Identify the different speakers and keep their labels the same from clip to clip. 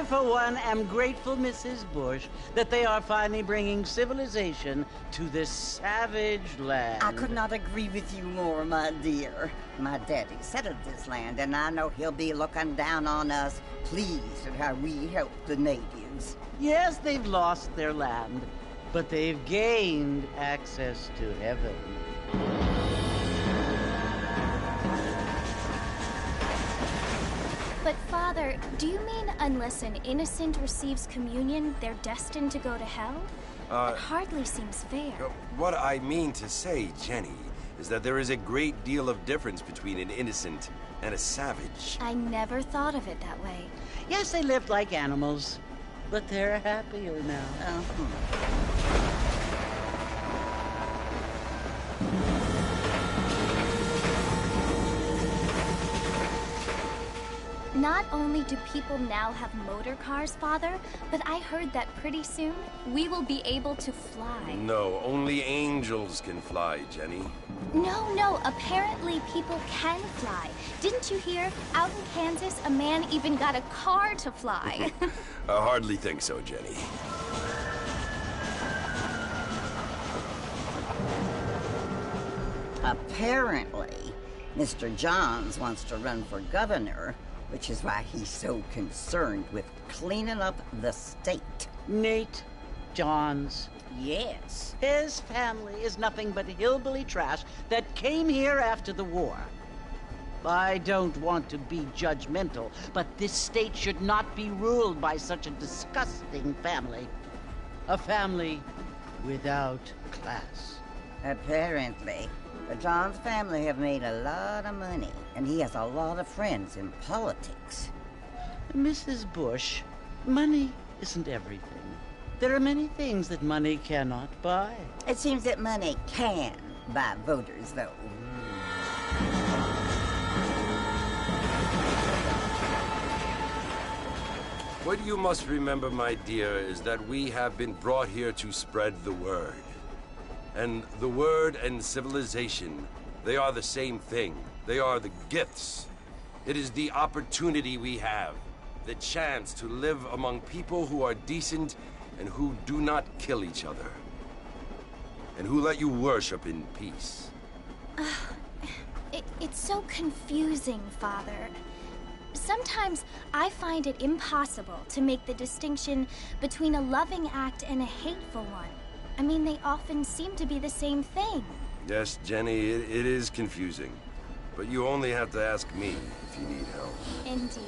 Speaker 1: I, for one, am grateful, Mrs. Bush, that they are finally bringing civilization to this savage land.
Speaker 2: I could not agree with you more, my dear. My daddy settled this land, and I know he'll be looking down on us, pleased at how we help the natives.
Speaker 1: Yes, they've lost their land, but they've gained access to heaven.
Speaker 3: But, Father, do you mean unless an innocent receives communion, they're destined to go to hell? That hardly seems fair.
Speaker 4: What I mean to say, Jenny, is that there is a great deal of difference between an innocent and a savage.
Speaker 3: I never thought of it that way.
Speaker 1: Yes, they lived like animals, but they're happier now.
Speaker 3: Not only do people now have motor cars, Father, but I heard that pretty soon we will be able to fly.
Speaker 4: No, only angels can fly, Jenny.
Speaker 3: No, apparently people can fly. Didn't you hear? Out in Kansas, a man even got a car to fly.
Speaker 4: I hardly think so, Jenny.
Speaker 2: Apparently, Mr. Johns wants to run for governor, which is why he's so concerned with cleaning up the state.
Speaker 1: Nate Johns.
Speaker 2: Yes.
Speaker 1: His family is nothing but hillbilly trash that came here after the war. I don't want to be judgmental, but this state should not be ruled by such a disgusting family. A family without class.
Speaker 2: Apparently. The Johns family have made a lot of money, and he has a lot of friends in politics.
Speaker 1: Mrs. Bush, money isn't everything. There are many things that money cannot buy.
Speaker 2: It seems that money can buy voters, though.
Speaker 4: What you must remember, my dear, is that we have been brought here to spread the word. And the word and civilization, they are the same thing. They are the gifts. It is the opportunity we have, the chance to live among people who are decent and who do not kill each other, and who let you worship in peace.
Speaker 3: It's so confusing, Father. Sometimes I find it impossible to make the distinction between a loving act and a hateful one. I mean, they often seem to be the same thing.
Speaker 4: Yes, Jenny, it is confusing. But you only have to ask me if you need help.
Speaker 3: Indeed.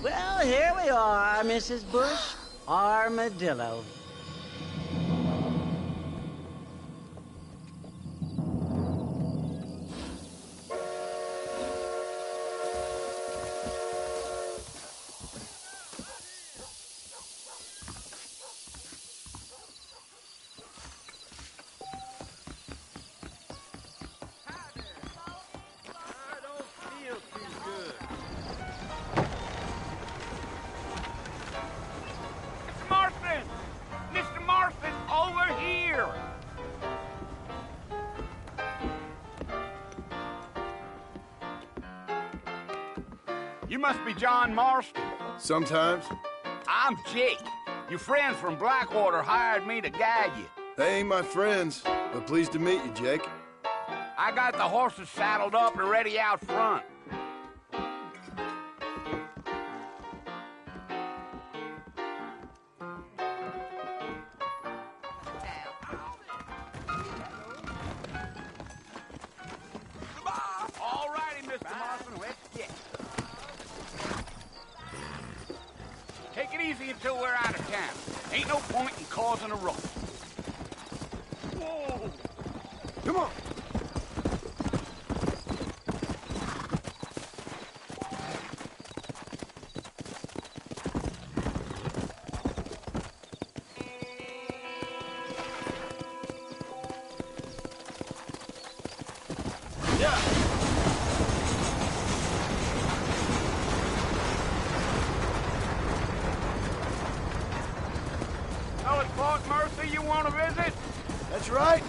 Speaker 1: Well, here we are, Mrs. Bush. Armadillo.
Speaker 5: You must be John Marston.
Speaker 6: Sometimes.
Speaker 5: I'm Jake. Your friends from Blackwater hired me to guide you.
Speaker 6: They ain't my friends, but pleased to meet you, Jake.
Speaker 5: I got the horses saddled up and ready out front. All righty, Mr. Marston, let's get. Take it easy until we're out of town. Ain't no point in causing a rush. Whoa!
Speaker 6: Come on.
Speaker 5: Oh, it's Fort Mercy you want to visit?
Speaker 6: That's right.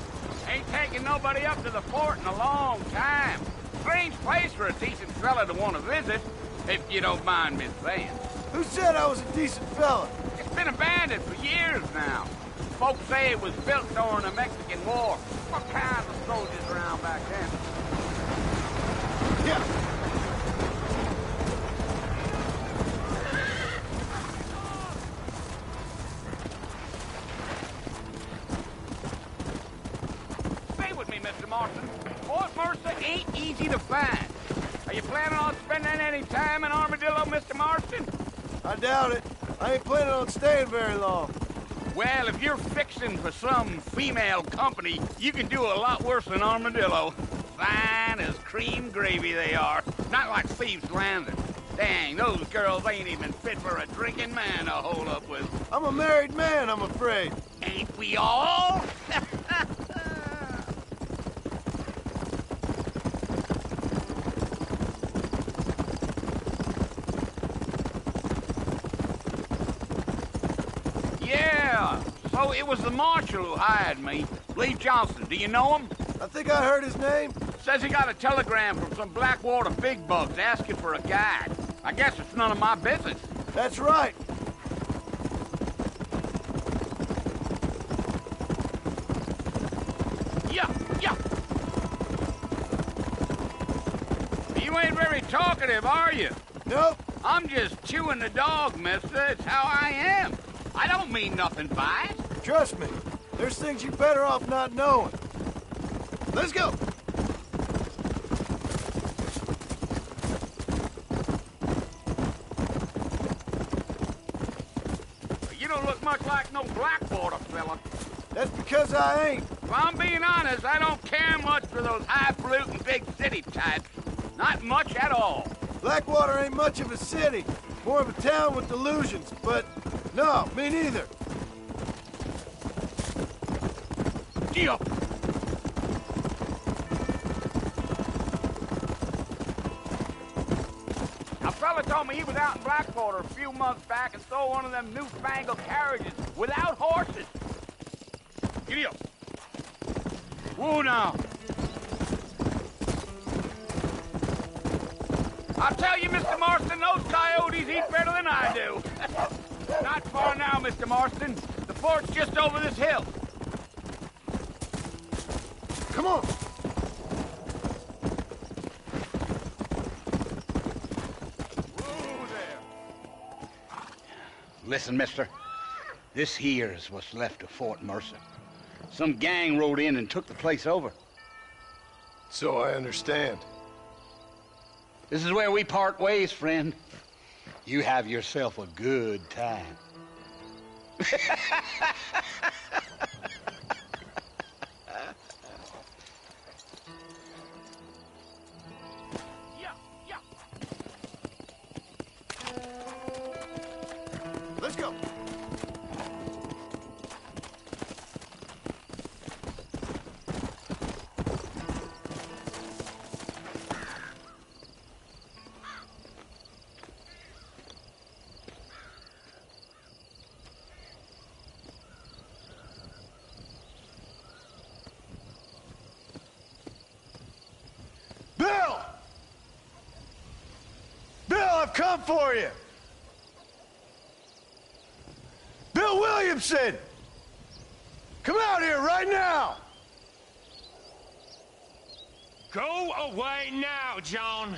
Speaker 5: Ain't taking nobody up to the fort in a long time. Strange place for a decent fella to want to visit, if you don't mind me saying.
Speaker 6: Who said I was a decent fella?
Speaker 5: It's been abandoned for years now. Folks say it was built during the Mexican War. What kinds of soldiers around back then?
Speaker 6: Yeah.
Speaker 5: Stay with me, Mr. Marston. Fort Mercer ain't easy to find. Are you planning on spending any time in Armadillo, Mr. Marston?
Speaker 6: I doubt it. I ain't planning on staying very long.
Speaker 5: Well, if you're fixing for some female company, you can do a lot worse than Armadillo. Fine as cream gravy they are. Not like Thieves Landing. Dang, those girls ain't even fit for a drinking man to hold up with.
Speaker 6: I'm a married man, I'm afraid.
Speaker 5: Ain't we all? Yeah, so it was the marshal who hired me. Lee Johnson, do you know him?
Speaker 6: I think I heard his name.
Speaker 5: Says he got a telegram from some Blackwater big bugs asking for a guide. I guess it's none of my business.
Speaker 6: That's right.
Speaker 5: Yeah. You ain't very talkative, are you?
Speaker 6: Nope.
Speaker 5: I'm just chewing the dog, mister. It's how I am. I don't mean nothing by it.
Speaker 6: Trust me. There's things you're better off not knowing. Let's go.
Speaker 5: You don't look much like no Blackwater fella.
Speaker 6: That's because I ain't.
Speaker 5: If I'm being honest, I don't care much for those highfalutin big city types. Not much at all.
Speaker 6: Blackwater ain't much of a city. More of a town with delusions, but no, me neither.
Speaker 5: Yeah. A fella told me he was out in Blackwater a few months back and saw one of them newfangled carriages without horses. Giddy up. Whoa now. I'll tell you, Mr. Marston, those coyotes eat better than I do. Not far now, Mr. Marston. The fort's just over this hill.
Speaker 6: Come on.
Speaker 5: Whoa there. Listen, mister. This here is what's left of Fort Mercer. Some gang rode in and took the place over.
Speaker 6: So I understand.
Speaker 5: This is where we part ways, friend. You have yourself a good time. Yeah.
Speaker 6: Let's go. I've come for you! Bill Williamson! Come out here right now!
Speaker 7: Go away now, John.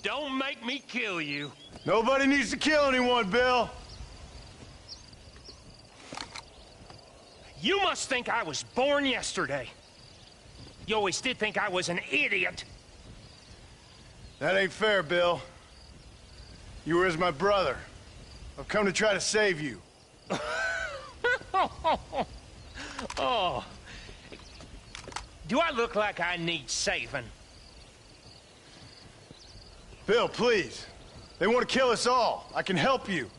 Speaker 7: Don't make me kill you.
Speaker 6: Nobody needs to kill anyone, Bill.
Speaker 7: You must think I was born yesterday. You always did think I was an idiot.
Speaker 6: That ain't fair, Bill. You were as my brother. I've come to try to save you.
Speaker 7: Oh. Do I look like I need saving?
Speaker 6: Bill, please. They want to kill us all. I can help you.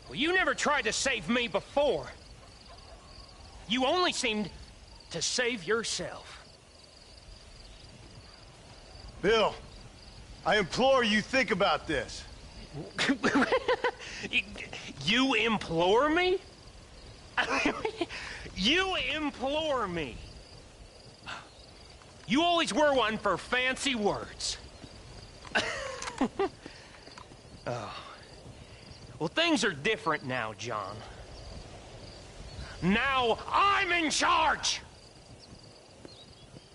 Speaker 7: Well, you never tried to save me before. You only seemed to save yourself.
Speaker 6: Bill, I implore you think about this.
Speaker 7: You implore me? You implore me. You always were one for fancy words. Well, things are different now, John. Now I'm in charge!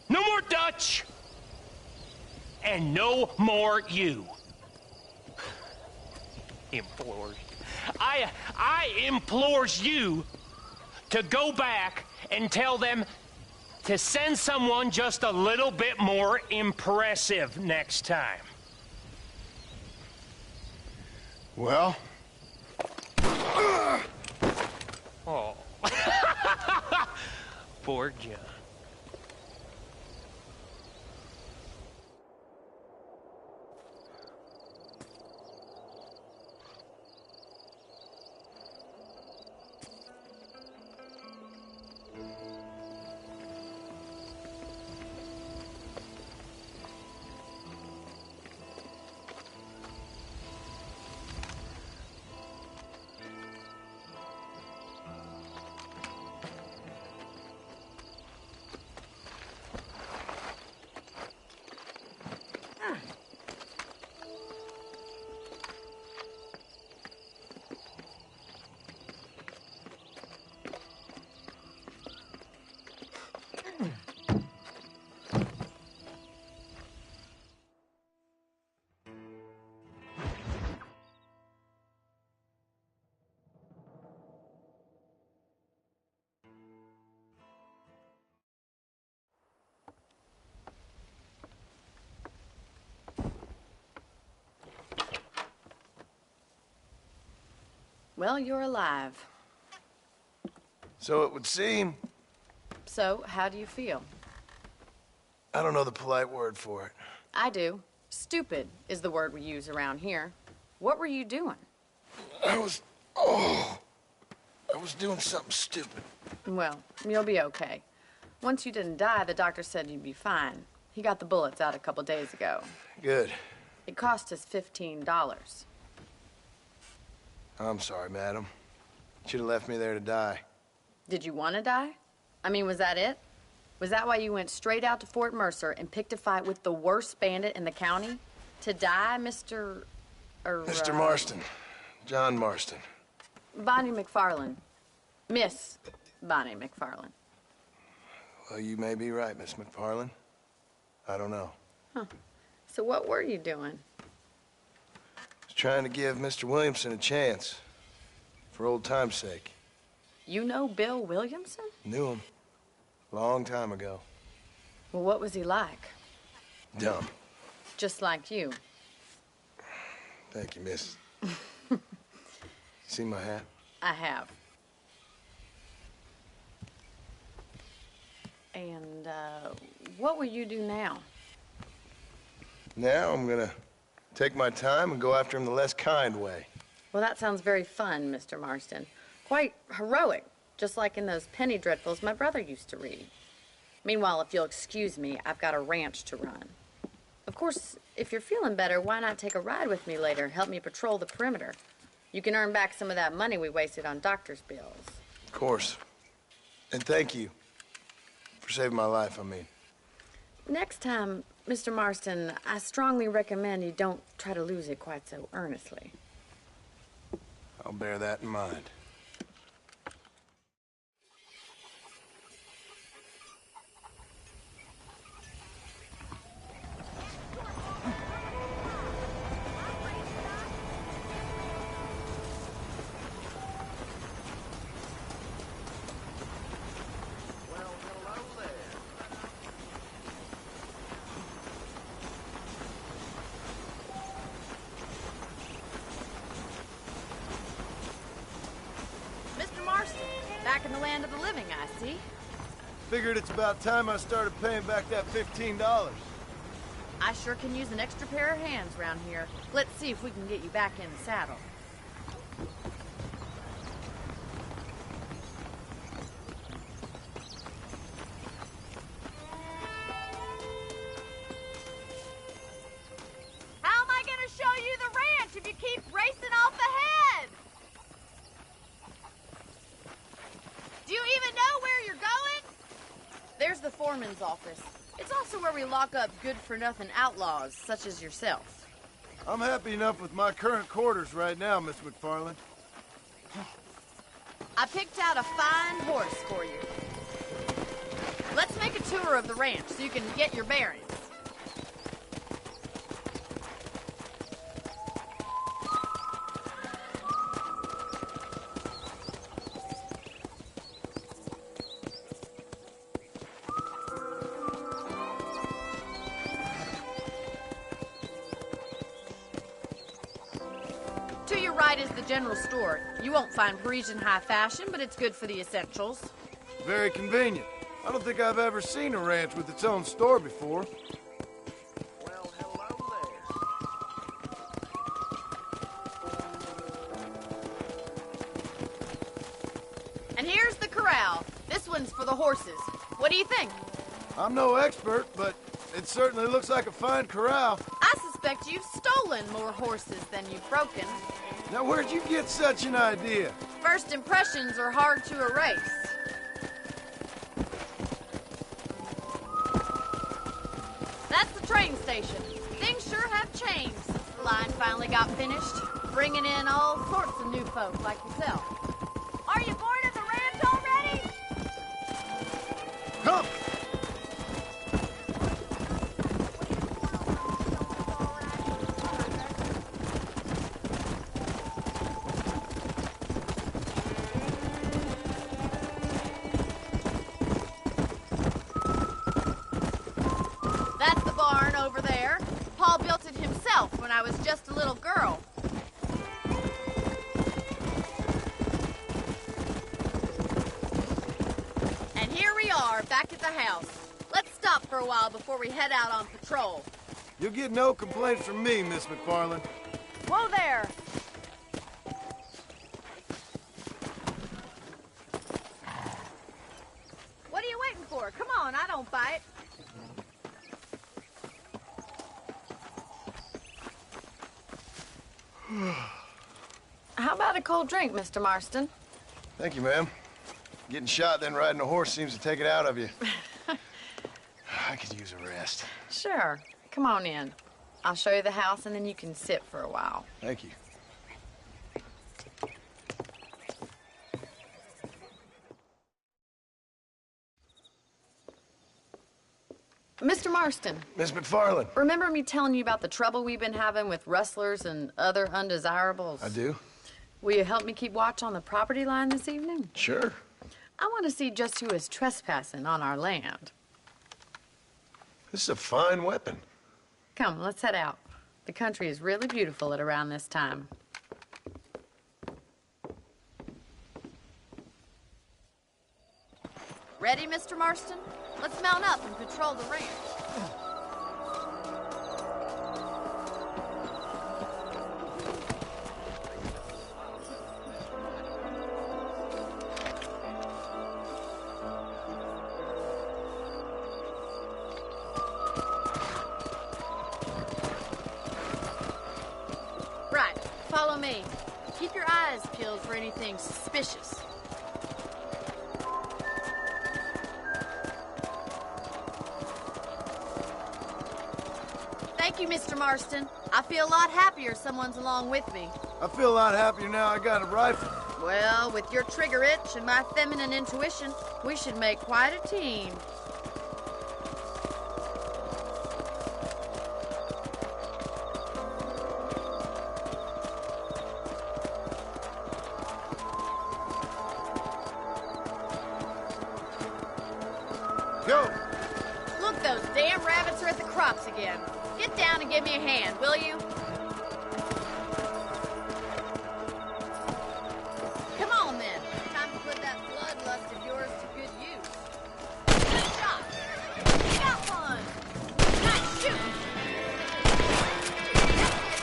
Speaker 7: No more Dutch! And no more you. Implores. I implores you to go back and tell them to send someone just a little bit more impressive next time.
Speaker 6: Well?
Speaker 7: Oh. Poor John.
Speaker 8: Well, you're alive.
Speaker 6: So it would seem.
Speaker 8: So, how do you feel?
Speaker 6: I don't know the polite word for it.
Speaker 8: I do. Stupid is the word we use around here. What were you doing?
Speaker 6: I was doing something stupid.
Speaker 8: Well, you'll be okay. Once you didn't die, the doctor said you'd be fine. He got the bullets out a couple days ago.
Speaker 6: Good.
Speaker 8: It cost us $15.
Speaker 6: I'm sorry, madam. Should have left me there to die.
Speaker 8: Did you want to die? I mean, was that it? Was that why you went straight out to Fort Mercer and picked a fight with the worst bandit in the county? To die, Mr.
Speaker 6: Mr. Marston. John Marston.
Speaker 8: Bonnie McFarland. Miss Bonnie McFarland.
Speaker 6: Well, you may be right, Miss McFarland. I don't know.
Speaker 8: Huh. So what were you doing?
Speaker 6: I was trying to give Mr. Williamson a chance. For old time's sake.
Speaker 8: You know Bill Williamson?
Speaker 6: Knew him. Long time ago.
Speaker 8: Well, what was he like?
Speaker 6: Dumb.
Speaker 8: Just like you.
Speaker 6: Thank you, miss. See my hat?
Speaker 8: I have. And, what will you do now?
Speaker 6: Now I'm gonna take my time and go after him the less kind way.
Speaker 8: Well, that sounds very fun, Mr. Marston. Quite heroic, just like in those penny dreadfuls my brother used to read. Meanwhile, if you'll excuse me, I've got a ranch to run. Of course, if you're feeling better, why not take a ride with me later? Help me patrol the perimeter. You can earn back some of that money we wasted on doctor's bills.
Speaker 6: Of course. And thank you for saving my life, I mean.
Speaker 8: Next time, Mr. Marston, I strongly recommend you don't try to lose it quite so earnestly.
Speaker 6: I'll bear that in mind.
Speaker 8: Back in the land of the living, I see.
Speaker 6: Figured it's about time I started paying back that $15.
Speaker 8: I sure can use an extra pair of hands around here. Let's see if we can get you back in the saddle.
Speaker 9: How am I gonna show you the ranch if you keep racing off ahead? Do you even know where you're going?
Speaker 8: There's the foreman's office. It's also where we lock up good-for-nothing outlaws, such as yourself.
Speaker 6: I'm happy enough with my current quarters right now, Miss McFarland.
Speaker 8: I picked out a fine horse for you. Let's make a tour of the ranch so you can get your bearings. To your right is the general store. You won't find Parisian high fashion, but it's good for the essentials.
Speaker 6: Very convenient. I don't think I've ever seen a ranch with its own store before.
Speaker 10: Well, hello there.
Speaker 8: And here's the corral. This one's for the horses. What do you think?
Speaker 6: I'm no expert, but it certainly looks like a fine corral.
Speaker 8: I suspect you've stolen more horses than you've broken.
Speaker 6: Now, where'd you get such an idea?
Speaker 8: First impressions are hard to erase. That's the train station. Things sure have changed since the line finally got finished, bringing in all sorts of new folk like yourself.
Speaker 9: Are you bored of the ranch already?
Speaker 6: Come!
Speaker 8: That's the barn over there. Paul built it himself when I was just a little girl. And here we are, back at the house. Let's stop for a while before we head out on patrol.
Speaker 6: You'll get no complaints from me, Miss McFarland.
Speaker 9: Whoa there!
Speaker 8: What are you waiting for? Come on, I don't bite. How about a cold drink, Mr. Marston?
Speaker 6: Thank you, ma'am. Getting shot, then riding a horse seems to take it out of you. I could use a rest.
Speaker 8: Sure. Come on in. I'll show you the house, and then you can sit for a while.
Speaker 6: Thank you.
Speaker 8: Mr. Marston,
Speaker 6: Miss McFarland.
Speaker 8: remember me telling you about the trouble we've been having with rustlers and other undesirables?
Speaker 6: I do?
Speaker 8: Will you help me keep watch on the property line this evening?
Speaker 6: Sure.
Speaker 8: I want to see just who is trespassing on our land.
Speaker 6: This is a fine weapon.
Speaker 8: Come, let's head out. The country is really beautiful at around this time. Ready, Mr. Marston? Let's mount up and patrol the ranch. Right, follow me. Keep your eyes peeled for anything suspicious. Thank you, Mr. Marston. I feel a lot happier someone's along with me.
Speaker 6: I feel a lot happier now I got a rifle.
Speaker 8: Well, with your trigger itch and my feminine intuition, we should make quite a team.
Speaker 6: Go!
Speaker 8: Look, those damn rabbits are at the crops again. Get down and give me a hand, will you? Come on, then. Time to put that bloodlust of yours to good use. Good shot. Got one. Nice shooting.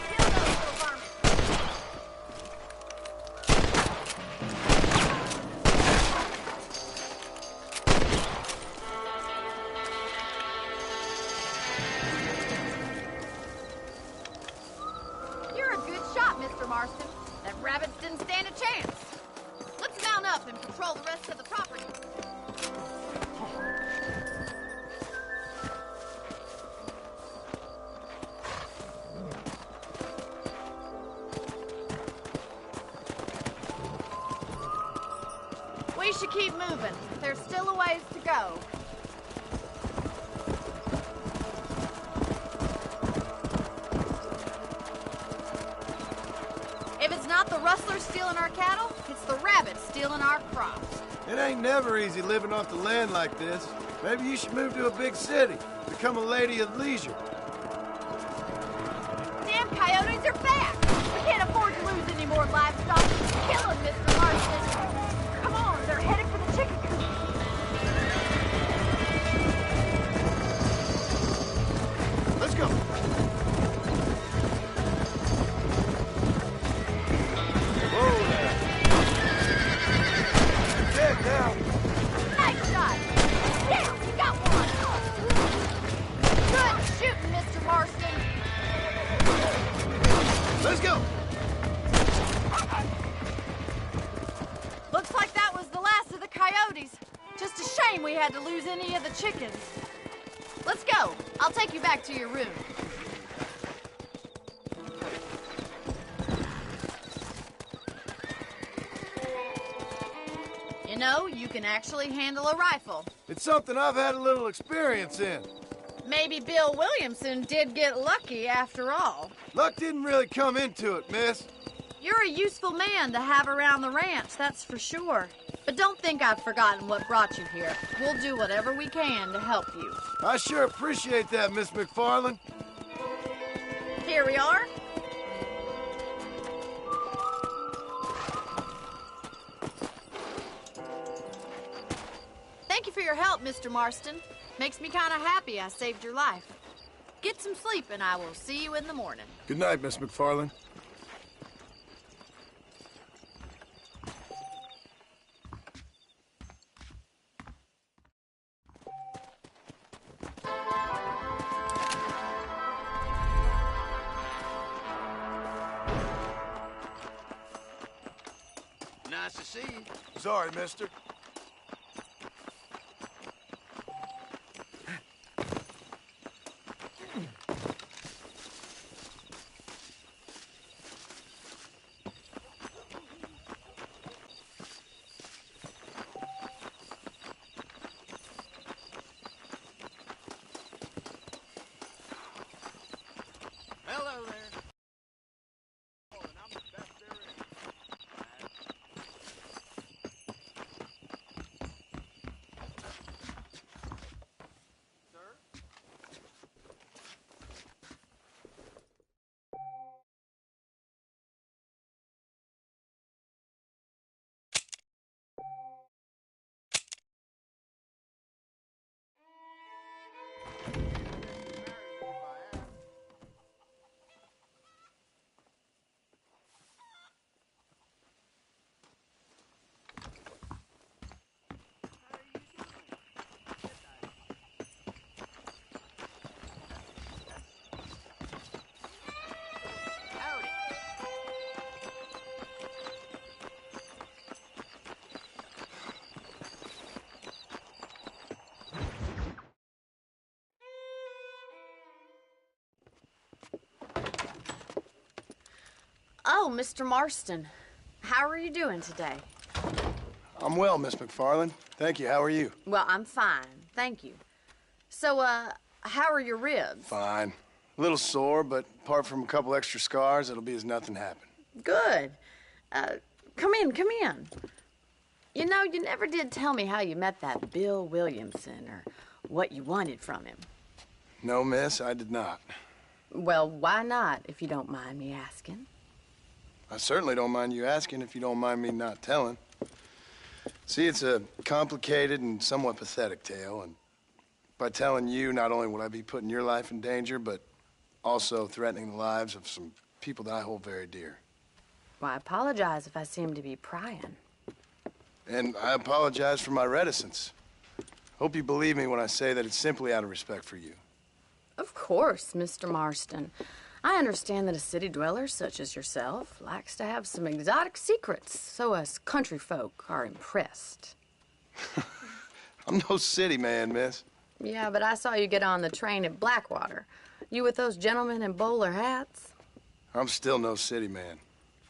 Speaker 8: Kill those little varmints. You're a good shot, Mr. Marston. That rabbits didn't stand a chance. Let's mount up and patrol the rest of the property.
Speaker 9: we should keep moving. There's still a ways to go. If it's not the rustlers stealing our cattle, it's the rabbits stealing our crops.
Speaker 6: It ain't never easy living off the land like this. Maybe you should move to a big city. Become a lady of leisure.
Speaker 9: Damn coyotes are back! We can't afford to lose any more livestock. Kill them, Mr. Marston. Come on, they're headed for the chicken coop.
Speaker 6: Let's go. Whoa there. Dead now.
Speaker 9: Nice shot! Yeah, you got one! Good shooting, Mr. Marston.
Speaker 6: Let's go.
Speaker 9: Looks like that was the last of the coyotes. Just a shame we had to lose any of the chickens. Let's go. I'll take you back to your room. You know, you can actually handle a rifle.
Speaker 6: It's something I've had a little experience in.
Speaker 9: Maybe Bill Williamson did get lucky after all.
Speaker 6: Luck didn't really come into it, miss.
Speaker 9: You're a useful man to have around the ranch, that's for sure. But don't think I've forgotten what brought you here. We'll do whatever we can to help you.
Speaker 6: I sure appreciate that, Miss McFarland.
Speaker 9: Here we are. Thank you for your help, Mr. Marston. Makes me kind of happy I saved your life. Get some sleep and I will see you in the morning.
Speaker 6: Good night, Miss McFarland.
Speaker 10: Nice to see you.
Speaker 6: Sorry, mister.
Speaker 10: Hello there. Oh, and I'm the best there is. Sir? Howdy.
Speaker 8: Oh, Mr. Marston. How are you doing today?
Speaker 6: I'm well, Miss McFarland. Thank you. How are you?
Speaker 8: Well, I'm fine. Thank you. So, how are your ribs?
Speaker 6: Fine. A little sore, but apart from a couple extra scars, it'll be as nothing happened.
Speaker 8: Good. Come in, come in. You know, you never did tell me how you met that Bill Williamson or what you wanted from him.
Speaker 6: No, miss, I did not.
Speaker 8: Well, why not, if you don't mind me asking?
Speaker 6: I certainly don't mind you asking if you don't mind me not telling. See, it's a complicated and somewhat pathetic tale, and by telling you, not only would I be putting your life in danger, but also threatening the lives of some people that I hold very dear.
Speaker 8: Well, I apologize if I seem to be prying.
Speaker 6: And I apologize for my reticence. Hope you believe me when I say that it's simply out of respect for you.
Speaker 8: Of course, Mr. Marston. I understand that a city dweller such as yourself likes to have some exotic secrets, so us country folk are impressed.
Speaker 6: I'm no city man, miss.
Speaker 8: Yeah, but I saw you get on the train at Blackwater. You with those gentlemen in bowler hats?
Speaker 6: I'm still no city man.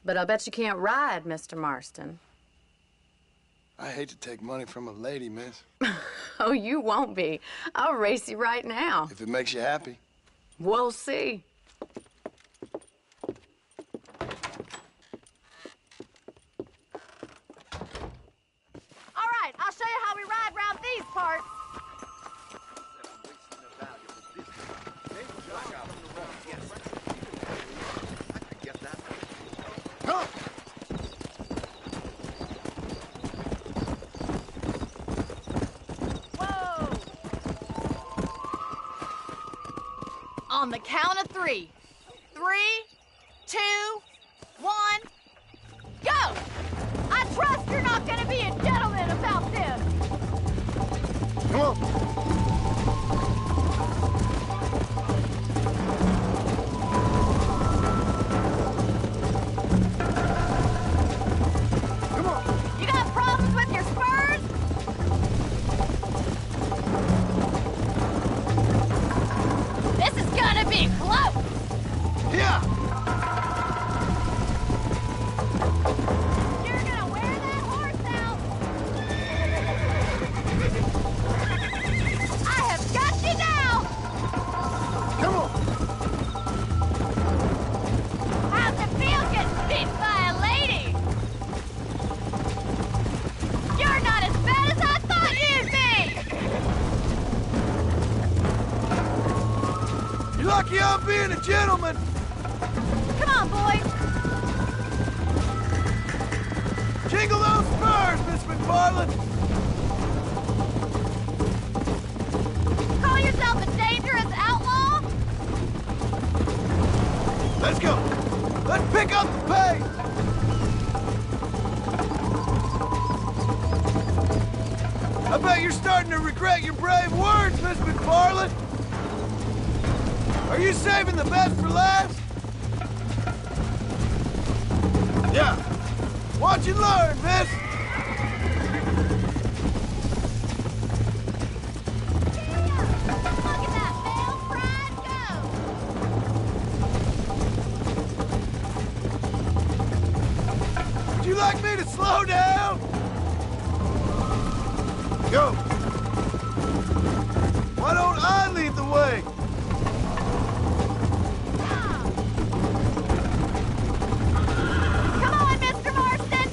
Speaker 8: But I'll bet you can't ride, Mr. Marston.
Speaker 6: I hate to take money from a lady, miss.
Speaker 8: Oh, you won't be. I'll race you right now.
Speaker 6: If it makes you happy.
Speaker 8: We'll see.
Speaker 9: All right, I'll show you how we ride round these parts. Whoa! On the count of 3. 3, 2, 1, go! I trust you're not gonna be a gentleman about this.
Speaker 6: Come on. Come on.
Speaker 9: You got problems with your spurs? This is gonna be close.
Speaker 6: Yeah.
Speaker 9: You're gonna wear that horse out. I have got you now.
Speaker 6: Come on.
Speaker 9: How's it feel getting beat by a lady? You're not as bad as I thought you'd be.
Speaker 6: You're lucky I'm being a gentleman.
Speaker 9: Come on, boys.
Speaker 6: Jingle those spurs, Miss McFarland.
Speaker 9: Call yourself a dangerous outlaw?
Speaker 6: Let's go. Let's pick up the pace. I bet you're starting to regret your brave words, Miss McFarland. Are you saving the best for last? Yeah. Watch and learn, miss.
Speaker 9: Look at that male pride go.
Speaker 6: Would you like me to slow down? Go. Why don't I lead the way?
Speaker 9: Come on, Mr. Marston.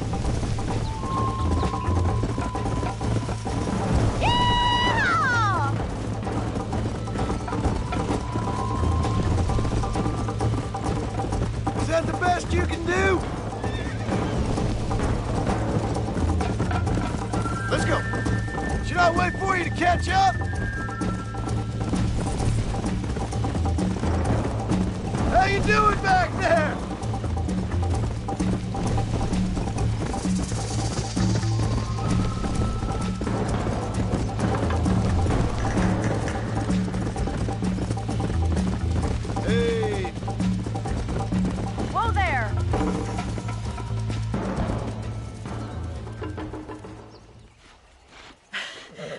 Speaker 9: Yeah!
Speaker 6: Is that the best you can do? Let's go. Should I wait for you to catch up? How you doing back there? Hey.
Speaker 9: Whoa there.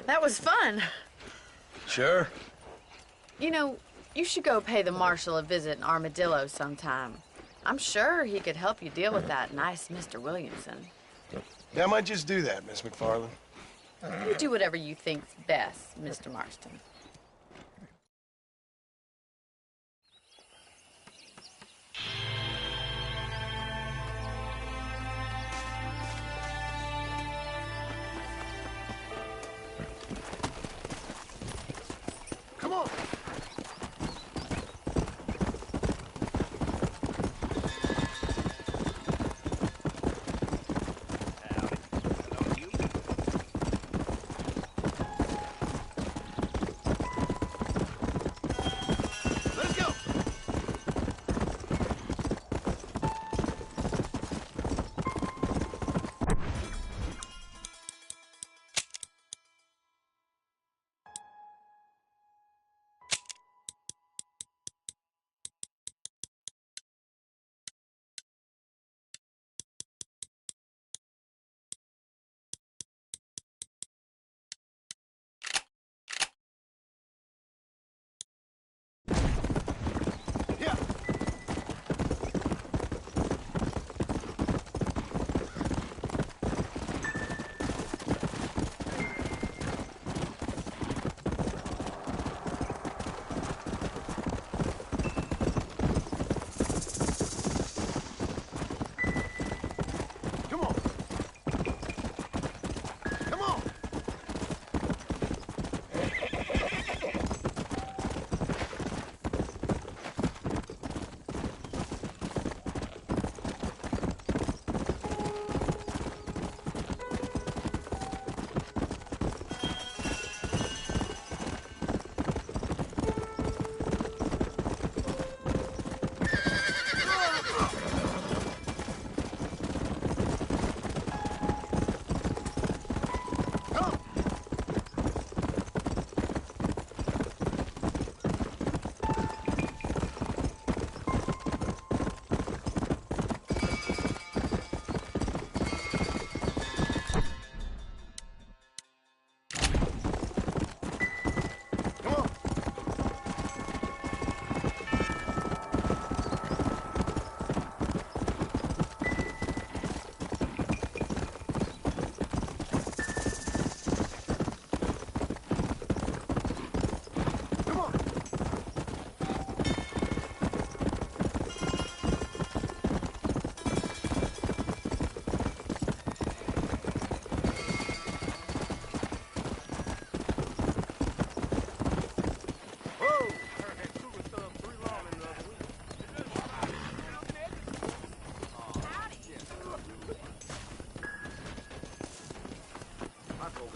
Speaker 8: That was fun.
Speaker 6: Sure.
Speaker 8: You know, you should go pay the marshal a visit in Armadillo sometime. I'm sure he could help you deal with that nice Mr. Williamson.
Speaker 6: Yeah, I might just do that, Miss McFarland.
Speaker 8: You do whatever you think's best, Mr. Marston.
Speaker 6: Come on.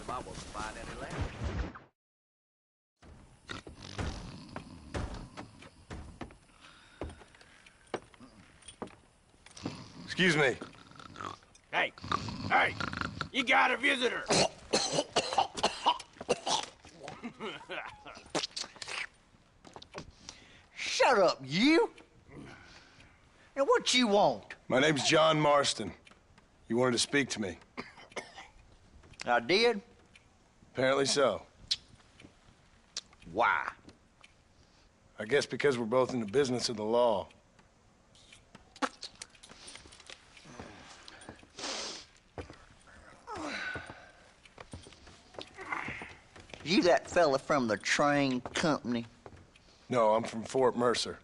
Speaker 10: if I wasn't finding any left.
Speaker 6: Excuse me.
Speaker 10: Hey, hey, you got a visitor.
Speaker 11: Shut up, you! And what you want?
Speaker 6: My name's John Marston. You wanted to speak to me.
Speaker 11: I did?
Speaker 6: Apparently so.
Speaker 11: Why?
Speaker 6: I guess because we're both in the business of the law.
Speaker 11: You that fella from the train company?
Speaker 6: No, I'm from Fort Mercer.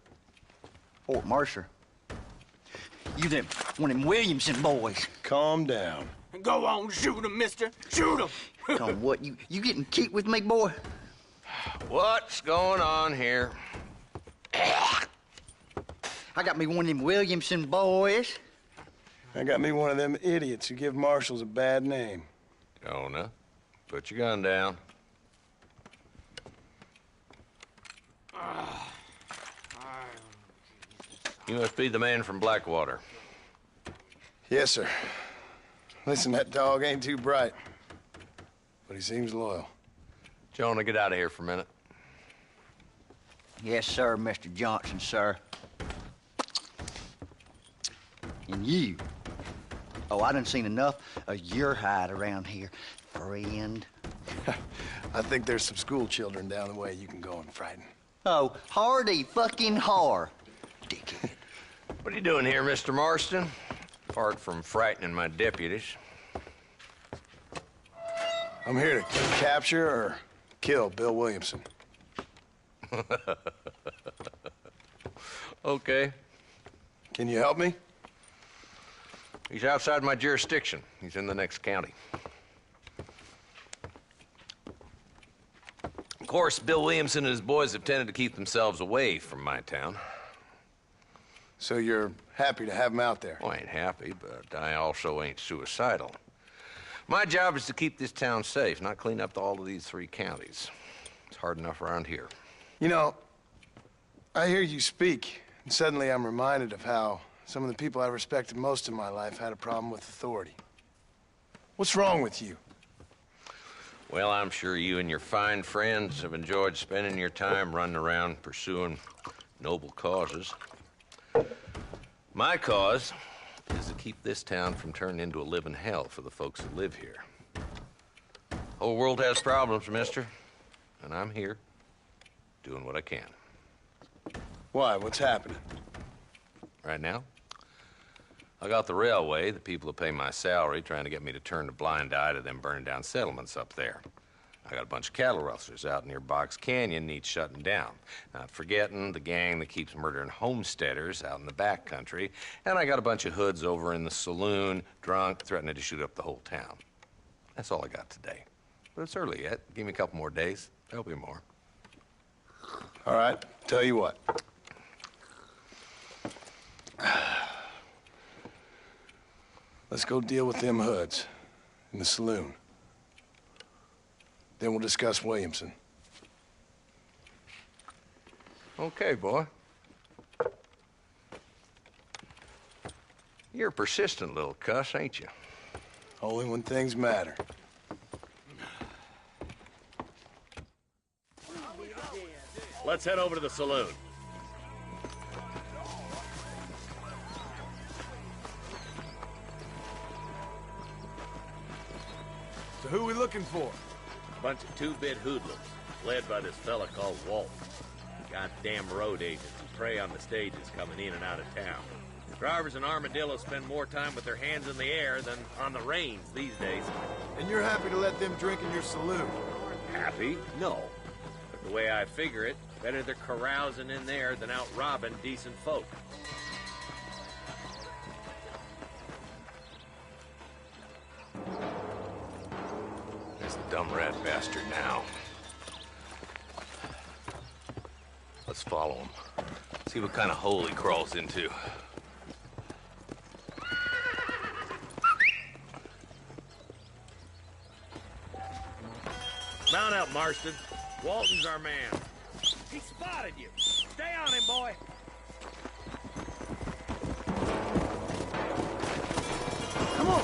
Speaker 11: Fort Mercer? You them one of them Williamson boys.
Speaker 6: Calm down.
Speaker 10: Go on, shoot him, mister. Shoot him.
Speaker 11: Come on, what, you getting kicked with me, boy?
Speaker 12: What's going on here?
Speaker 11: I got me one of them Williamson boys.
Speaker 6: I got me one of them idiots who give marshals a bad name.
Speaker 12: Jonah, put your gun down. You must be the man from Blackwater.
Speaker 6: Yes, sir. Listen, that dog ain't too bright, but he seems loyal.
Speaker 12: Jonah, get out of here for a minute.
Speaker 11: Yes, sir, Mr. Johnson, sir. And you. Oh, I done seen enough of your hide around here, friend.
Speaker 6: I think there's some school children down the way you can go and frighten.
Speaker 11: Oh, hardy fucking har. Dickhead.
Speaker 12: What are you doing here, Mr. Marston? Apart from frightening my deputies.
Speaker 6: I'm here to capture or kill Bill Williamson.
Speaker 12: Okay.
Speaker 6: Can you help me?
Speaker 12: He's outside my jurisdiction. He's in the next county. Of course, Bill Williamson and his boys have tended to keep themselves away from my town.
Speaker 6: So you're happy to have him out there?
Speaker 12: Well, I ain't happy, but I also ain't suicidal. My job is to keep this town safe, not clean up all of these 3 counties. It's hard enough around here.
Speaker 6: You know, I hear you speak, and suddenly I'm reminded of how some of the people I respected most in my life had a problem with authority. What's wrong with you?
Speaker 12: Well, I'm sure you and your fine friends have enjoyed spending your time running around pursuing noble causes. My cause is to keep this town from turning into a living hell for the folks that live here. The whole world has problems, mister, and I'm here doing what I can.
Speaker 6: Why? What's happening?
Speaker 12: Right now, I got the railway, the people who pay my salary, trying to get me to turn a blind eye to them burning down settlements up there. I got a bunch of cattle rustlers out near Box Canyon needs shutting down. Not forgetting the gang that keeps murdering homesteaders out in the back country. And I got a bunch of hoods over in the saloon, drunk, threatening to shoot up the whole town. That's all I got today. But it's early yet. Give me a couple more days. There'll be more.
Speaker 6: All right, tell you what. Let's go deal with them hoods in the saloon. Then we'll discuss Williamson.
Speaker 12: Okay, boy. You're a persistent little cuss, ain't you?
Speaker 6: Only when things matter.
Speaker 7: Let's head over to the saloon.
Speaker 10: So who we looking for?
Speaker 7: Bunch of two-bit hoodlums, led by this fella called Walt. Goddamn road agents who prey on the stages coming in and out of town. Drivers in Armadillo spend more time with their hands in the air than on the reins these days.
Speaker 10: And you're happy to let them drink in your saloon?
Speaker 7: Happy? No. But the way I figure it, better they're carousing in there than out robbing decent folk.
Speaker 12: There's the dumb rat bastard now. Let's follow him. See what kind of hole he crawls into.
Speaker 13: Mount up, Marston. Walton's our man. He spotted you. Stay on him, boy.
Speaker 6: Come on.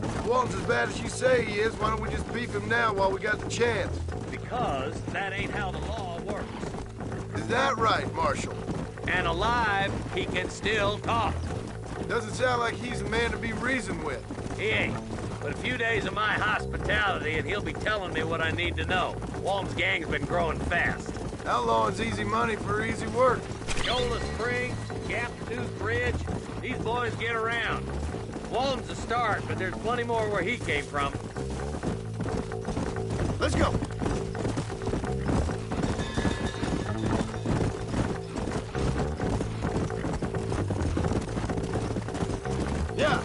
Speaker 6: If Walton's as bad as you say he is, why don't we just beef him now while we got the chance?
Speaker 13: Because that ain't how the law works.
Speaker 6: Is that right, Marshal?
Speaker 13: And alive, he can still talk.
Speaker 6: Doesn't sound like he's a man to be reasoned with.
Speaker 13: He ain't. But a few days of my hospitality and he'll be telling me what I need to know. Walton's gang's been growing fast.
Speaker 6: Outlawing's easy money for easy work.
Speaker 13: Shola Spring, Gap Tooth Bridge, these boys get around. Walton's a start, but there's plenty more where he came from.
Speaker 6: Let's go. Yeah.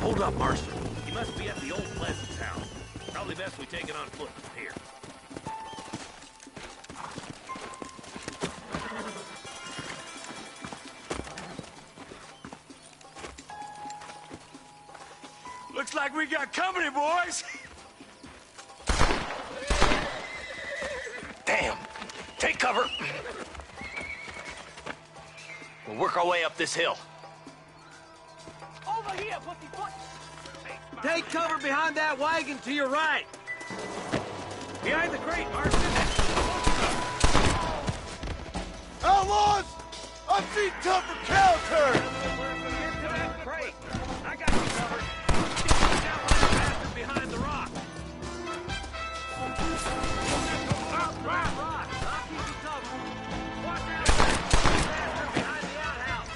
Speaker 13: Hold up, Marston. He must be at the old Pleasance house. Probably best we take it on foot from here. Looks like we got company, boys. Damn. Take cover. We'll work our way up this hill.
Speaker 9: Over here, pussyfoot!
Speaker 13: Take cover behind that wagon to your right. Behind the crate, Marston.
Speaker 6: Outlaws! I've seen tougher cow turn!
Speaker 13: Get to that crate. I got you covered. Get down with that bastard behind the rock. Rock. I'll keep you covered. Watch out. Bastard behind the outhouse.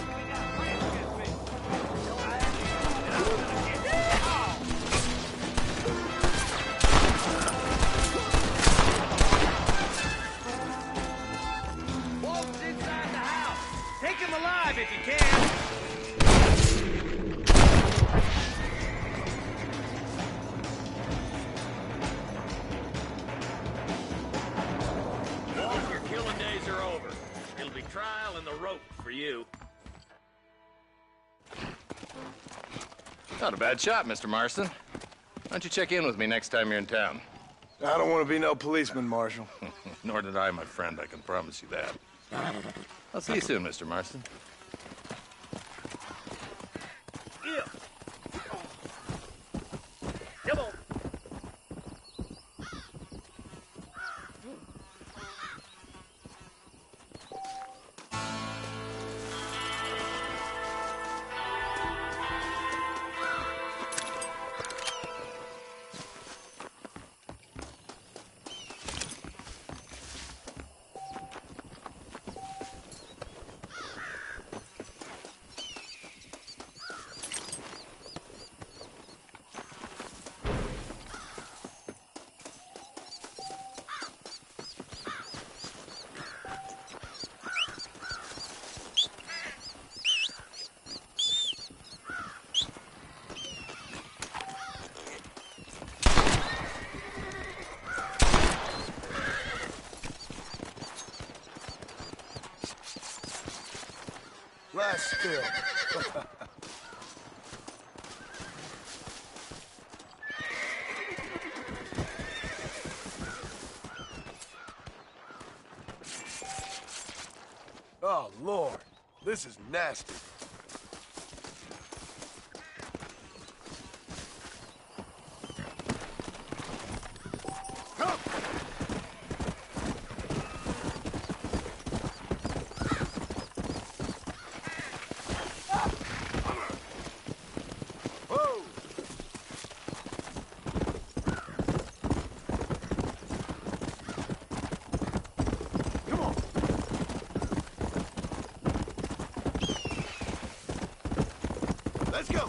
Speaker 13: We got friends against me. And I'm gonna get you. Walton's inside the house. Take him alive if you can. Walton, your killing days are over. It'll be trial and the rope for you.
Speaker 12: Not a bad shot, Mr. Marston. Why don't you check in with me next time you're in town?
Speaker 6: I don't want to be no policeman, Marshal.
Speaker 12: Nor did I, my friend. I can promise you that. I'll see you soon, Mr. Marston.
Speaker 13: Yeah. Come on.
Speaker 6: Last still. Oh, Lord. This is nasty. Let's go.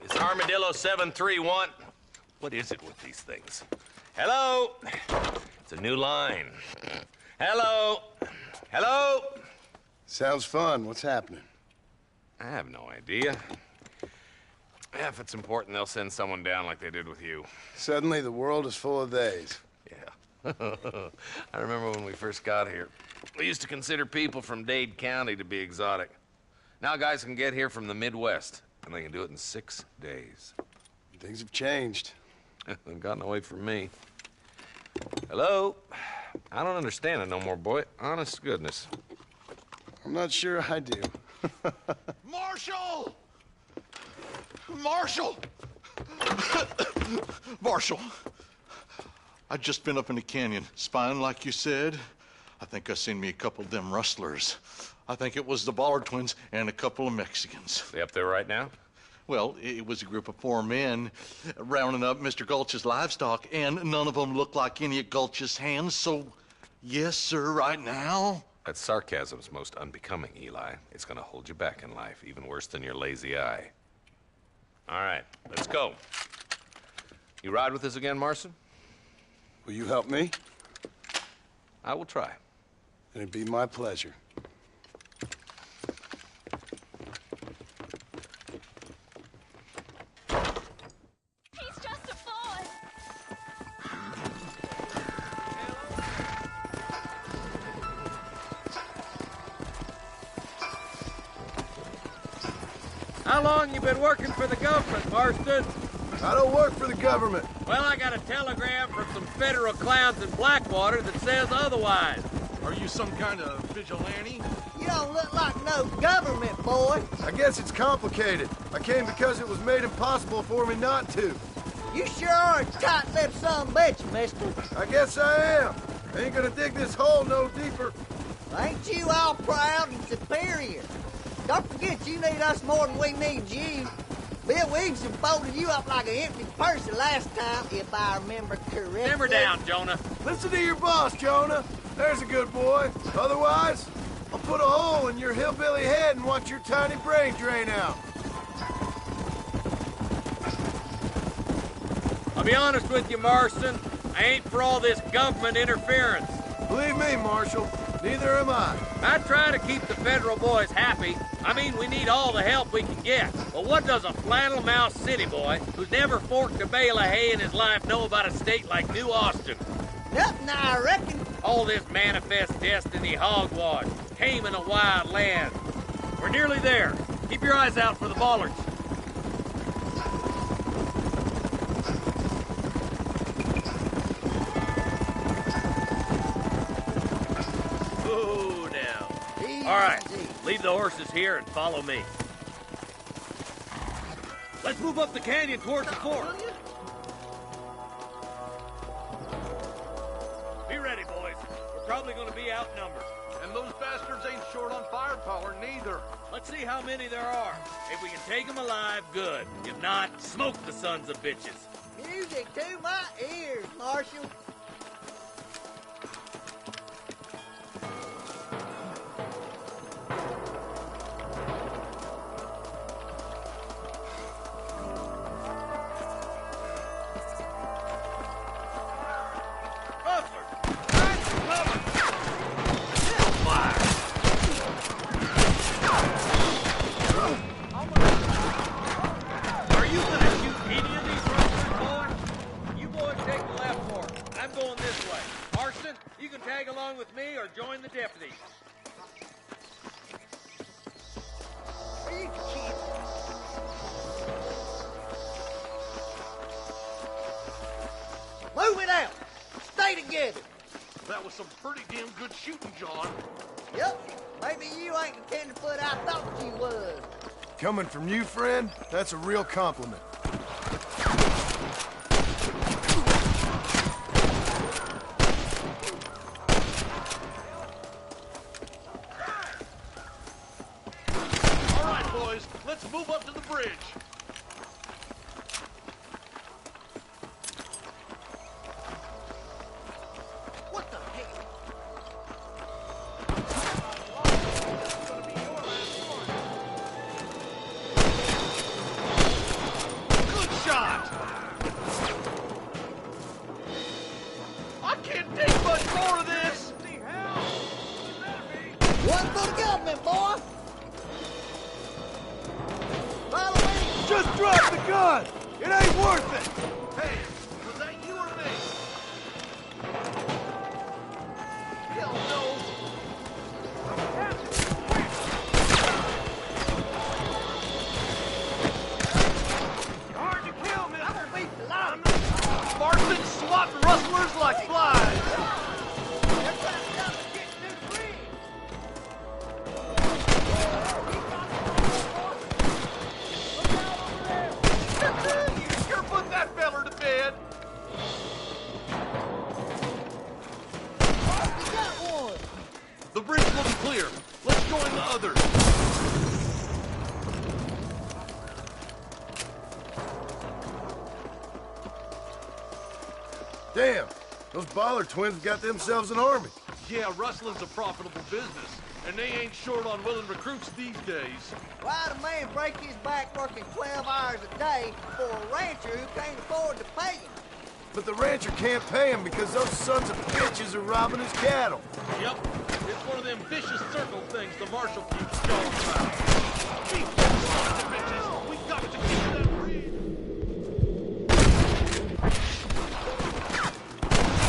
Speaker 12: It's Armadillo 731. What is it with these things? Hello? It's a new line. Hello? Hello?
Speaker 6: Sounds fun. What's happening?
Speaker 12: I have no idea. Yeah, if it's important, they'll send someone down like they did with you.
Speaker 6: Suddenly, the world is full of theys.
Speaker 12: Yeah. I remember when we first got here. We used to consider people from Dade County to be exotic. Now guys can get here from the Midwest, and they can do it in 6 days.
Speaker 6: Things have changed.
Speaker 12: They've gotten away from me. Hello? I don't understand it no more, boy. Honest to goodness.
Speaker 6: I'm not sure I do.
Speaker 10: Marshall! Marshall! Marshall! I'd just been up in the canyon, spying like you said. I think I seen me a couple of them rustlers. I think it was the Ballard twins and a couple of Mexicans.
Speaker 12: They up there right now?
Speaker 10: Well, it was a group of 4 men rounding up Mr. Gulch's livestock, and none of them looked like any of Gulch's hands, so yes, sir, right now.
Speaker 12: That sarcasm's most unbecoming, Eli. It's gonna hold you back in life, even worse than your lazy eye. All right, let's go. You ride with us again, Marston?
Speaker 6: Will you help me?
Speaker 12: I will try.
Speaker 6: It'd be my pleasure.
Speaker 9: He's just a boy.
Speaker 13: How long you been working for the government, Marston?
Speaker 6: I don't work for the government.
Speaker 13: Well, I got a telegram from some federal clowns in Blackwater that says otherwise.
Speaker 10: Are you some kind of vigilante?
Speaker 2: You don't look like no government boy.
Speaker 6: I guess it's complicated. I came because it was made impossible for me not to.
Speaker 2: You sure are a tight-lipped son of a bitch, mister.
Speaker 6: I guess I am. I ain't gonna dig this hole no deeper.
Speaker 2: Ain't you all proud and superior? Don't forget you need us more than we need you. Bill Williamson folded you up like an empty person last time, if I remember correctly.
Speaker 13: Simmer down, Jonah.
Speaker 6: Listen to your boss, Jonah. There's a good boy. Otherwise, I'll put a hole in your hillbilly head and watch your tiny brain drain out.
Speaker 13: I'll be honest with you, Marston. I ain't for all this government interference.
Speaker 6: Believe me, Marshal, neither am I.
Speaker 13: I try to keep the federal boys happy. I mean, we need all the help we can get. But what does a flannel-mouthed city boy who's never forked a bale of hay in his life know about a state like New Austin?
Speaker 2: Nothing, I reckon.
Speaker 13: All this manifest destiny hogwash, taming a wild land. We're nearly there. Keep your eyes out for the Ballards. Oh, now.
Speaker 2: Easy.
Speaker 13: All right, leave the horses here and follow me. Let's move up the canyon towards the fort. Be ready, boys. We're probably going to be outnumbered.
Speaker 10: And those bastards ain't short on firepower, neither.
Speaker 13: Let's see how many there are. If we can take them alive, good. If not, smoke the sons of bitches.
Speaker 2: Music to my ears, Marshal.
Speaker 13: Are you going to shoot any of these rustlers, boys? You boys take the left fork. I'm going this way. Marston, you can tag along with me or join the deputies.
Speaker 2: Move it out. Stay together.
Speaker 10: That was some pretty damn good shooting, John.
Speaker 2: Yep. Maybe you ain't the tenderfoot I thought you was.
Speaker 6: Coming from you, friend, that's a real compliment.
Speaker 10: All right, boys, let's move up to the bridge.
Speaker 2: What the hell?
Speaker 6: gun! It ain't worth it!
Speaker 10: Hey, was that you or me? Hell no!
Speaker 2: Hard to kill, man. I'm gonna beat the lot.
Speaker 10: Marston swatting rustlers like flies! Sure put that feller to bed! The bridge looks clear. Let's join the others.
Speaker 6: Damn, those Baller twins got themselves an army.
Speaker 10: Yeah, rustling's a profitable business, and they ain't short on willing recruits these days.
Speaker 2: Why'd a man break his back working 12 hours a day for a rancher who can't afford to pay him?
Speaker 6: But the rancher can't pay him because those sons of bitches are robbing his cattle.
Speaker 10: Yep, it's one of them vicious circle things the marshal keeps talking about. Keep those sons of bitches! We got to keep that breed!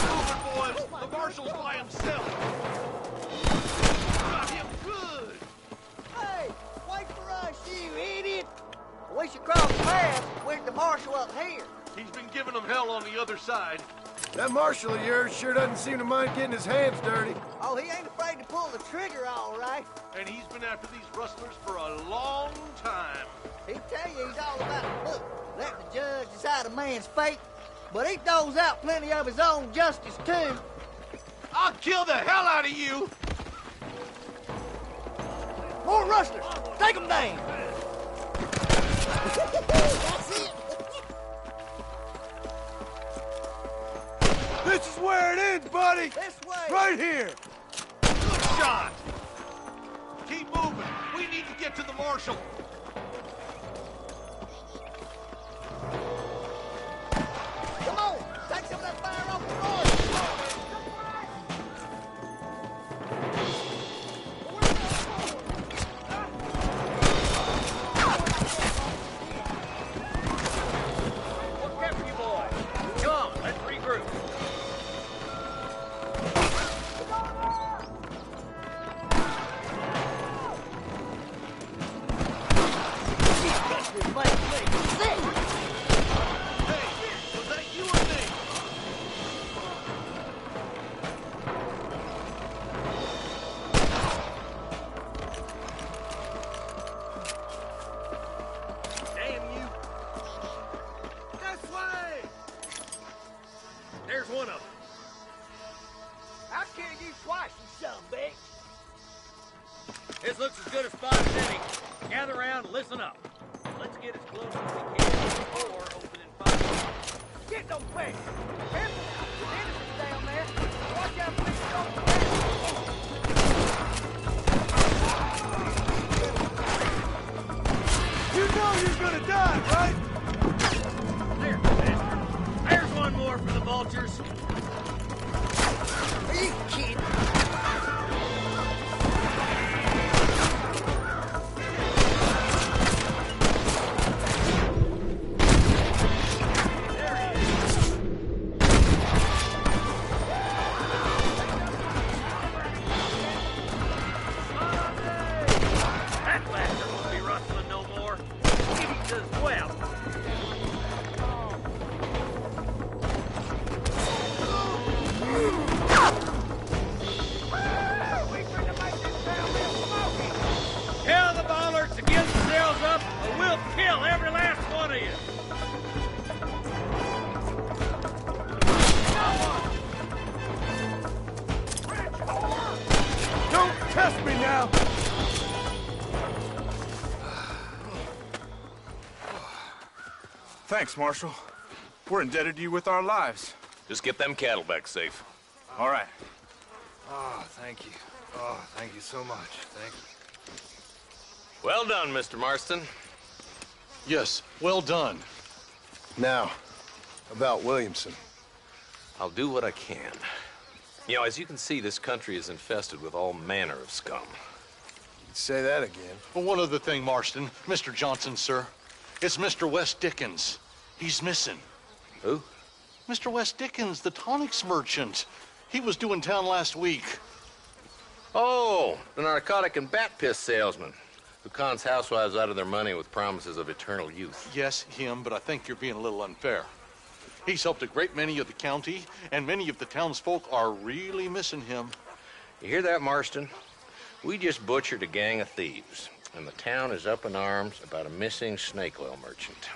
Speaker 10: Move it, boys! The marshal's by himself! Got him good!
Speaker 2: Hey, wait for us, you idiot! We should cross paths with the marshal up here.
Speaker 10: He's been giving them hell on the other side.
Speaker 6: That marshal of yours sure doesn't seem to mind getting his hands dirty.
Speaker 2: Oh, he ain't afraid to pull the trigger, all right.
Speaker 10: And he's been after these rustlers for a long time.
Speaker 2: He'd tell you he's all about the book. Let the judge decide a man's fate. But he throws out plenty of his own justice, too.
Speaker 10: I'll kill the hell out of you!
Speaker 2: More rustlers! Take them down! That's it!
Speaker 6: This is where it ends, buddy!
Speaker 2: This way!
Speaker 6: Right here!
Speaker 10: Good shot! Keep moving. We need to get to the marshal.
Speaker 2: Come on! Take some of that fire off the road!
Speaker 13: What's kept you boys? Come, let's regroup.
Speaker 10: Hey, was that you or me?
Speaker 13: Damn you.
Speaker 2: This way!
Speaker 13: There's one of them.
Speaker 2: I'll kill you twice, you son of a bitch!
Speaker 13: This looks as good a spot as any. Gather around and listen up. Let's get as close as we can before opening fire.
Speaker 2: Get those bags! Careful now! There's innocents down there! Watch out for these don't
Speaker 6: You know you're gonna die, right?
Speaker 13: There, bastard. There's one more for the vultures.
Speaker 2: Are you kidding?
Speaker 13: There he is. That bastard won't be rustling no more. He does well. Tell the ballers to get themselves up, or we'll kill every last one of you.
Speaker 6: Don't test me now!
Speaker 14: Thanks, Marshal. We're indebted to you with our lives.
Speaker 12: Just get them cattle back safe.
Speaker 14: All right.
Speaker 6: Oh, thank you. Oh, thank you so much. Thank you.
Speaker 12: Well done, Mr. Marston.
Speaker 10: Yes, well done.
Speaker 6: Now, about Williamson.
Speaker 12: I'll do what I can. You know, as you can see, this country is infested with all manner of scum.
Speaker 6: Say that again.
Speaker 10: Well, one other thing, Marston. Mr. Johnson, sir. It's Mr. West Dickens. He's missing.
Speaker 12: Who?
Speaker 10: Mr. West Dickens, the tonics merchant. He was due in town last week.
Speaker 12: Oh, the narcotic and bat piss salesman who cons housewives out of their money with promises of eternal youth.
Speaker 10: Yes, him, but I think you're being a little unfair. He's helped a great many of the county, and many of the townsfolk are really missing him.
Speaker 12: You hear that, Marston? We just butchered a gang of thieves, and the town is up in arms about a missing snake oil merchant.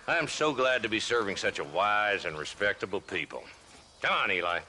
Speaker 12: I am so glad to be serving such a wise and respectable people. Come on, Eli.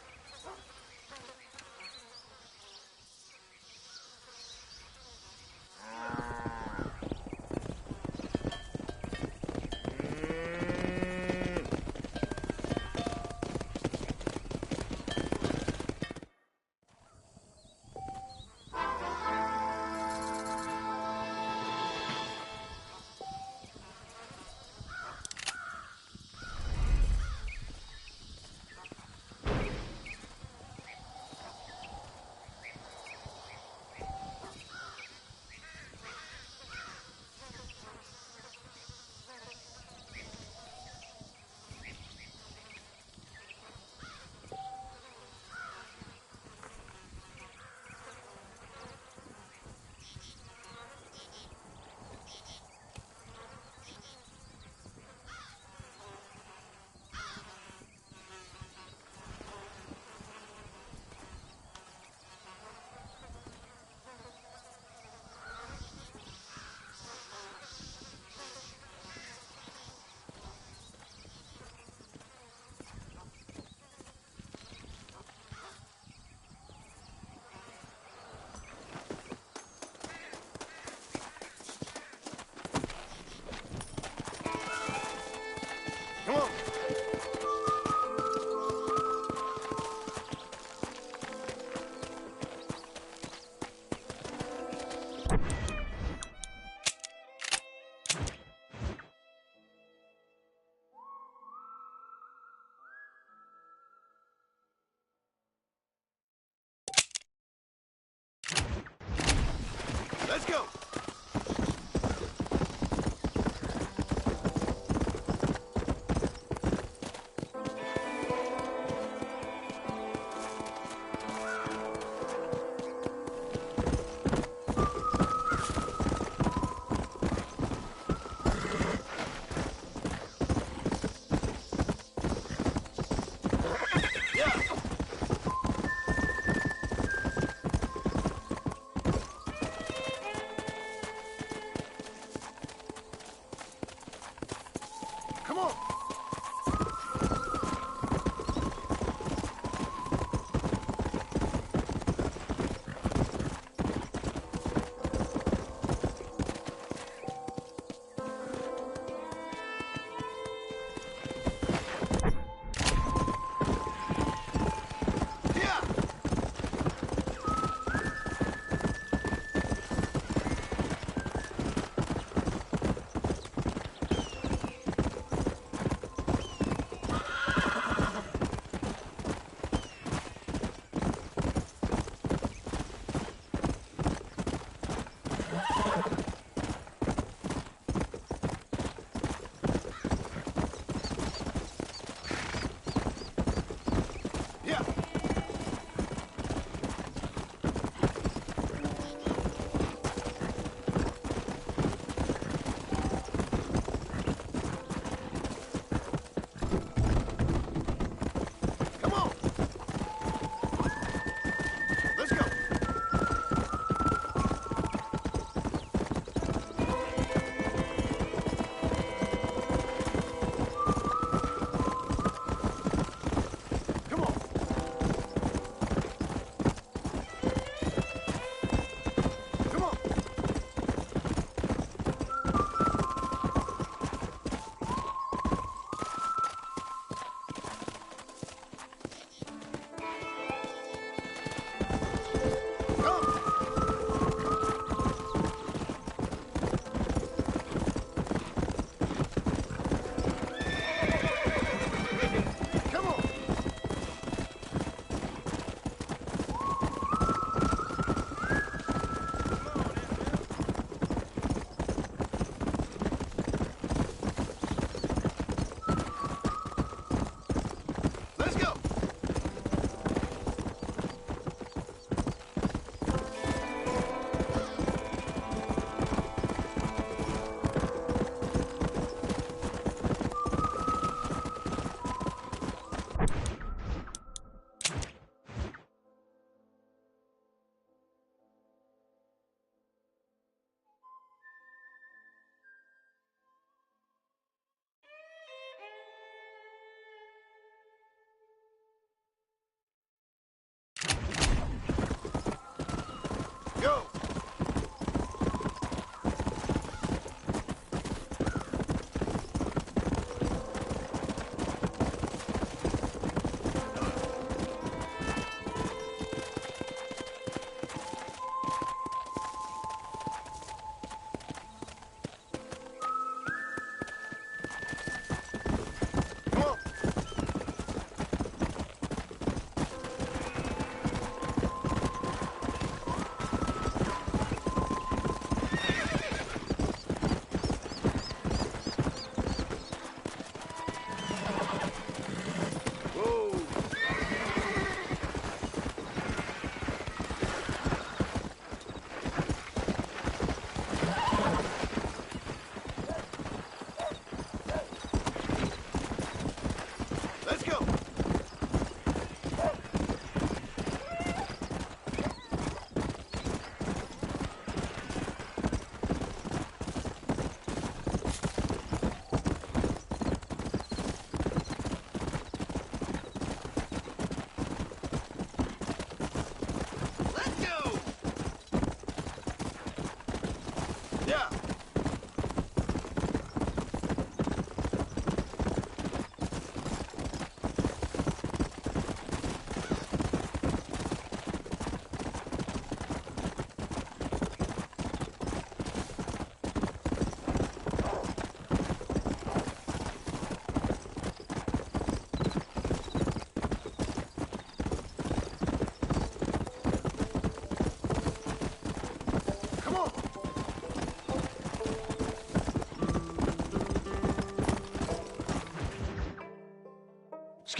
Speaker 6: Let's go.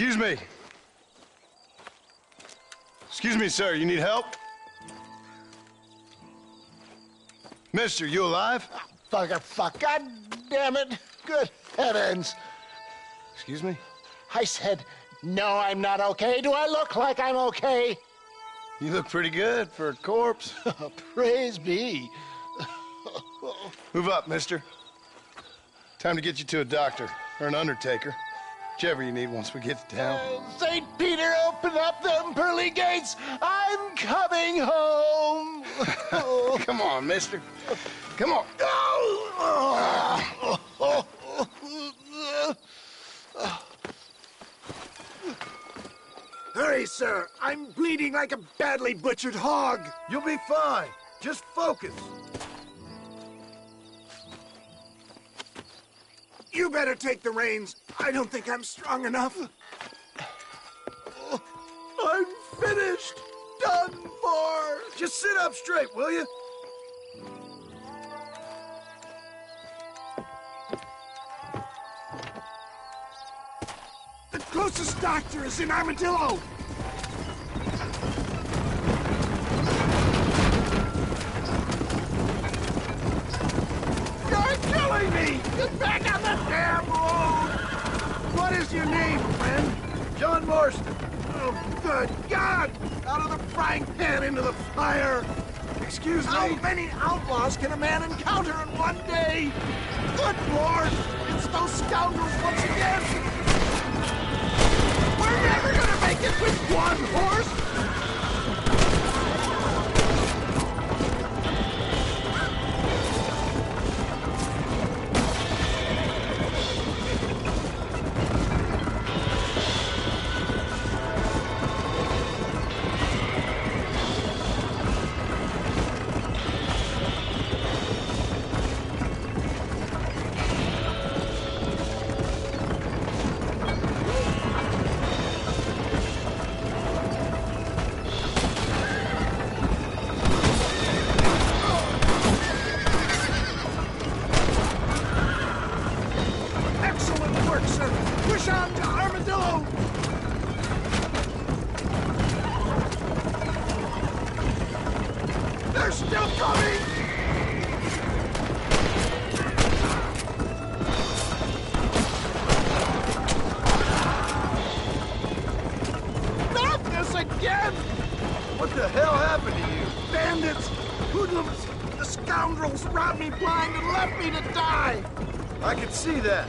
Speaker 6: Excuse me. Excuse me, sir. You need help? Mister, you alive?
Speaker 15: Fuck. God damn it. Good heavens.
Speaker 6: Excuse me?
Speaker 15: I said, no, I'm not okay. Do I look like I'm okay?
Speaker 6: You look pretty good for a corpse.
Speaker 15: Praise be.
Speaker 6: Move up, mister. Time to get you to a doctor or an undertaker. Whichever you need once we get to town.
Speaker 15: St. Peter, open up them pearly gates. I'm coming home.
Speaker 6: Come on, mister. Come on.
Speaker 15: Hurry, sir. I'm bleeding like a badly butchered hog.
Speaker 6: You'll be fine. Just focus.
Speaker 15: You better take the reins. I don't think I'm strong enough. I'm finished. Done for.
Speaker 6: Just sit up straight, will you?
Speaker 15: The closest doctor is in Armadillo. You're killing me! Get back on the damn road! What is your name, friend?
Speaker 6: John Marston.
Speaker 15: Oh, good God! Out of the frying pan into the fire!
Speaker 6: Excuse me?
Speaker 15: How many outlaws can a man encounter in one day? Good Lord! It's those scoundrels once again! We're never gonna make it with one horse!
Speaker 6: What the hell happened to you?
Speaker 15: Bandits! Hoodlums! The scoundrels robbed me blind and left me to die!
Speaker 6: I can see that.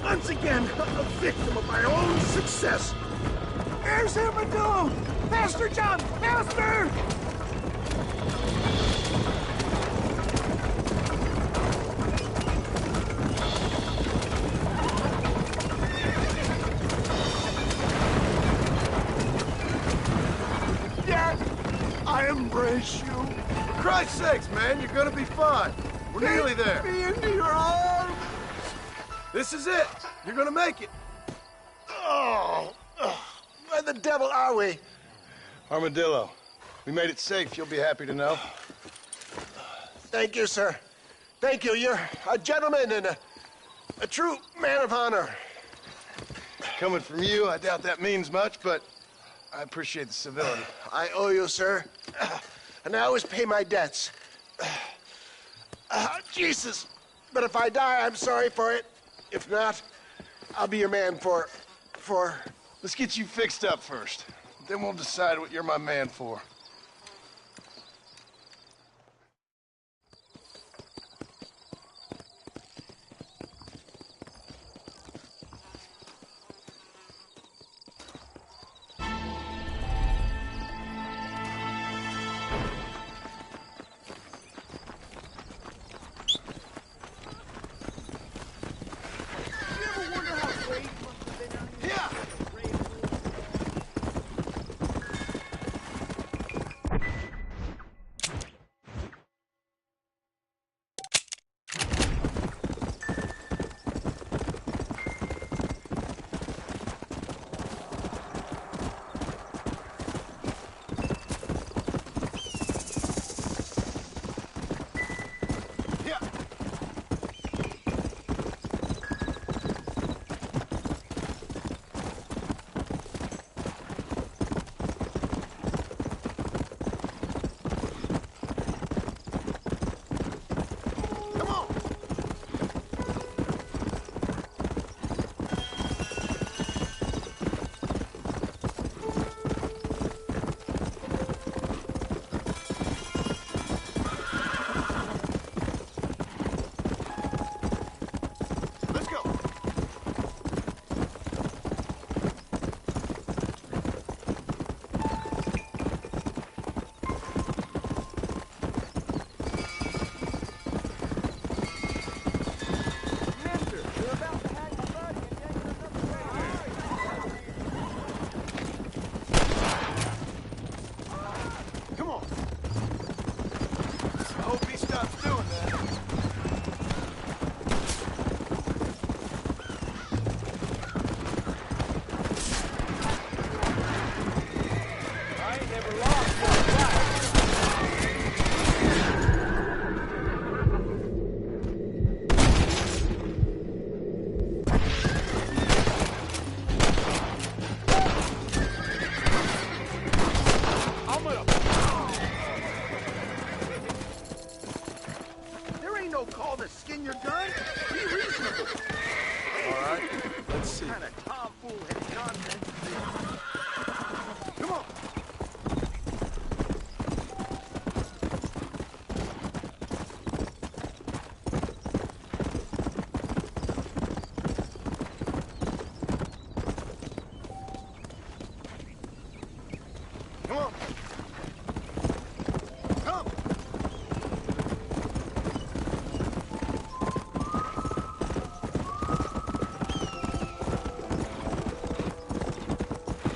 Speaker 15: Once again, a victim of my own success. There's Armadillo! Master John! Master! I embrace you.
Speaker 6: For Christ's sakes, man, you're gonna be fine. We're nearly there.
Speaker 15: Take me into your arms.
Speaker 6: This is it. You're gonna make it.
Speaker 15: Oh, where the devil are we?
Speaker 6: Armadillo. We made it safe, you'll be happy to know.
Speaker 15: Thank you, sir. Thank you. You're a gentleman and a true man of honor.
Speaker 6: Coming from you, I doubt that means much, but I appreciate the civility.
Speaker 15: I owe you, sir. And I always pay my debts. Jesus. But if I die, I'm sorry for it. If not, I'll be your man for...
Speaker 6: Let's get you fixed up first. Then we'll decide what you're my man for.
Speaker 14: Let's see.
Speaker 5: What kind of tomfool